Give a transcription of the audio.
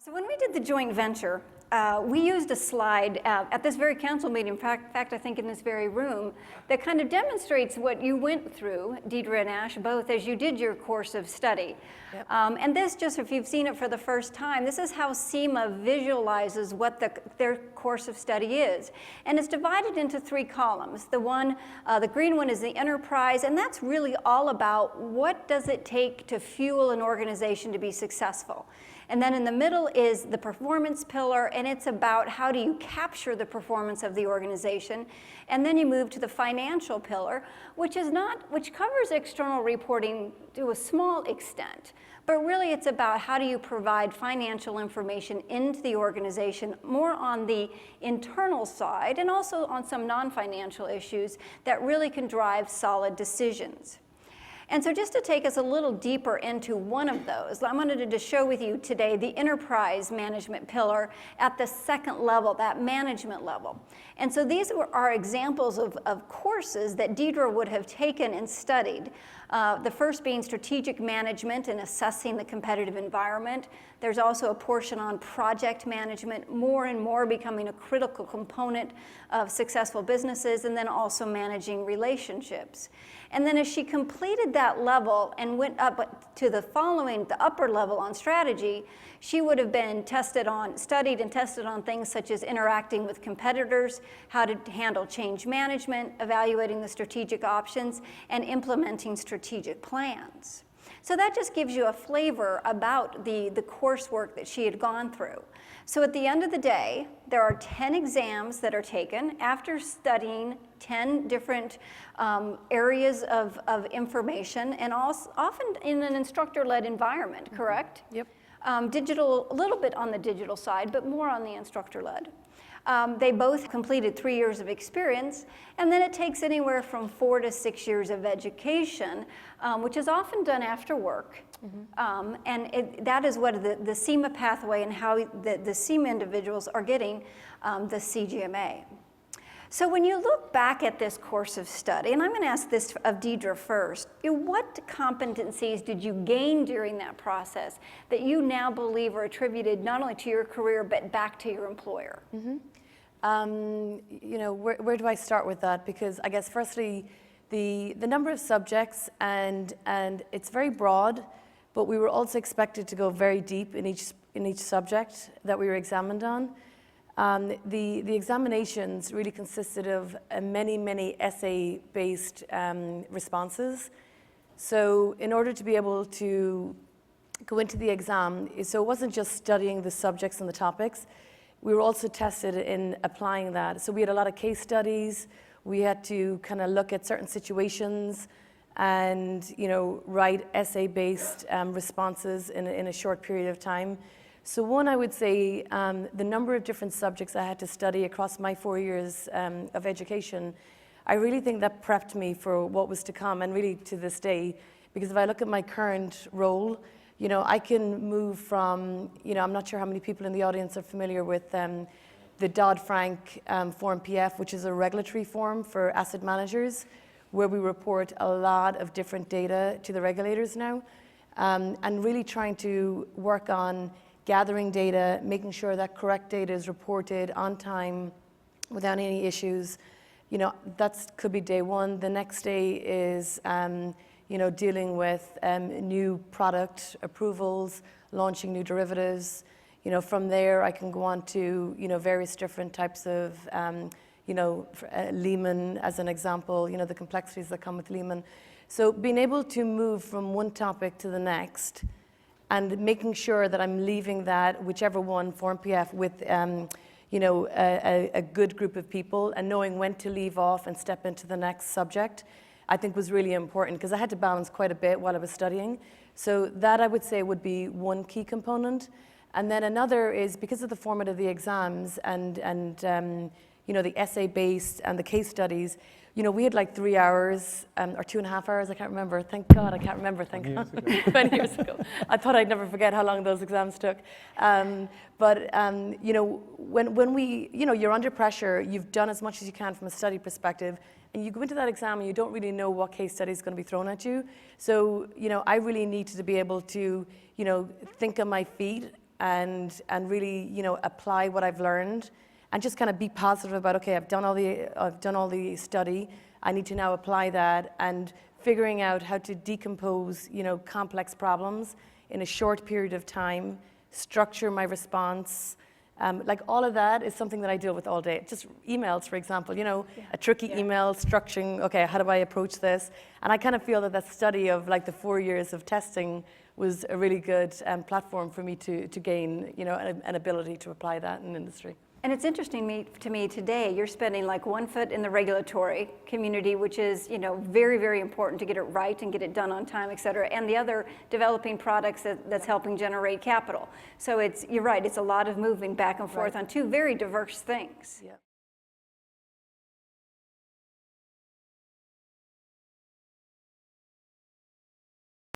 So when we did the joint venture, we used a slide at this very council meeting, in fact, I think in this very room, that kind of demonstrates what you went through, Deidre and Ash, both as you did your course of study. Yep. And this, just if you've seen it for the first time, this is how CIMA visualizes what their course of study is. And it's divided into 3 columns. The green one is the enterprise, and that's really all about what does it take to fuel an organization to be successful. And then in the middle is the performance pillar, and it's about how do you capture the performance of the organization. And then you move to the financial pillar, which covers external reporting to a small extent. But really it's about how do you provide financial information into the organization, more on the internal side and also on some non-financial issues that really can drive solid decisions. And so just to take us a little deeper into one of those, I wanted to show with you today the enterprise management pillar at the second level, that management level. And so these are examples of courses that Deidre would have taken and studied. The first being strategic management and assessing the competitive environment. There's also a portion on project management, more and more becoming a critical component of successful businesses, and then also managing relationships. And then as she completed that level and went up to the upper level on strategy, she would have been studied and tested on things such as interacting with competitors, how to handle change management, evaluating the strategic options, and implementing strategic plans. So that just gives you a flavor about the coursework that she had gone through. So at the end of the day, there are 10 exams that are taken after studying 10 different areas of information, and also often in an instructor-led environment, correct? Yep. Digital, a little bit on the digital side, but more on the instructor-led. They both completed 3 years of experience, and then it takes anywhere from 4 to 6 years of education, which is often done after work. Mm-hmm. And that is what the CIMA pathway and how the CIMA individuals are getting the CGMA. So when you look back at this course of study, and I'm going to ask this of Deidre first, what competencies did you gain during that process that you now believe are attributed not only to your career but back to your employer? Mm-hmm. Where do I start with that? Because I guess firstly, the number of subjects and it's very broad, but we were also expected to go very deep in each subject that we were examined on. The examinations really consisted of many essay-based responses. So in order to be able to go into the exam, so it wasn't just studying the subjects and the topics, we were also tested in applying that. So we had a lot of case studies. We had to kind of look at certain situations and write essay-based responses in a short period of time. So one, I would say the number of different subjects I had to study across my 4 years of education, I really think that prepped me for what was to come, and really to this day, because if I look at my current role, I can move from, I'm not sure how many people in the audience are familiar with the Dodd-Frank Form PF, which is a regulatory form for asset managers, where we report a lot of different data to the regulators now, and really trying to work on gathering data, making sure that correct data is reported on time without any issues. That could be day one. The next day is dealing with new product approvals, launching new derivatives. From there I can go on to various different types of Lehman as an example, the complexities that come with Lehman. So being able to move from one topic to the next and making sure that I'm leaving that, whichever one, Form PF, with a good group of people, and knowing when to leave off and step into the next subject, I think was really important, because I had to balance quite a bit while I was studying. So that, I would say, would be one key component. And then another is, because of the format of the exams and the essay-based and the case studies, we had like 3 hours or 2.5 hours, I can't remember. Thank God, I can't remember, thank God. 20 years ago. I thought I'd never forget how long those exams took. When you're under pressure, you've done as much as you can from a study perspective, and you go into that exam and you don't really know what case study is going to be thrown at you. So, I really needed to be able to, think on my feet and really, you know, apply what I've learned, and just kind of be positive about, okay, I've done all the study. I need to now apply that, and figuring out how to decompose, you know, complex problems in a short period of time, structure my response. Like all of that is something that I deal with all day. Just emails, for example, you know, a tricky email, structuring, okay, how do I approach this? And I kind of feel that that study of like the 4 years of testing was a really good platform for me to gain, you know, an ability to apply that in industry. And it's interesting to me today, you're spending like 1 foot in the regulatory community, which is, you know, very, very important to get it right and get it done on time, et cetera, and the other developing products that's helping generate capital. So you're right, it's a lot of moving back and forth on two very diverse things. Yeah.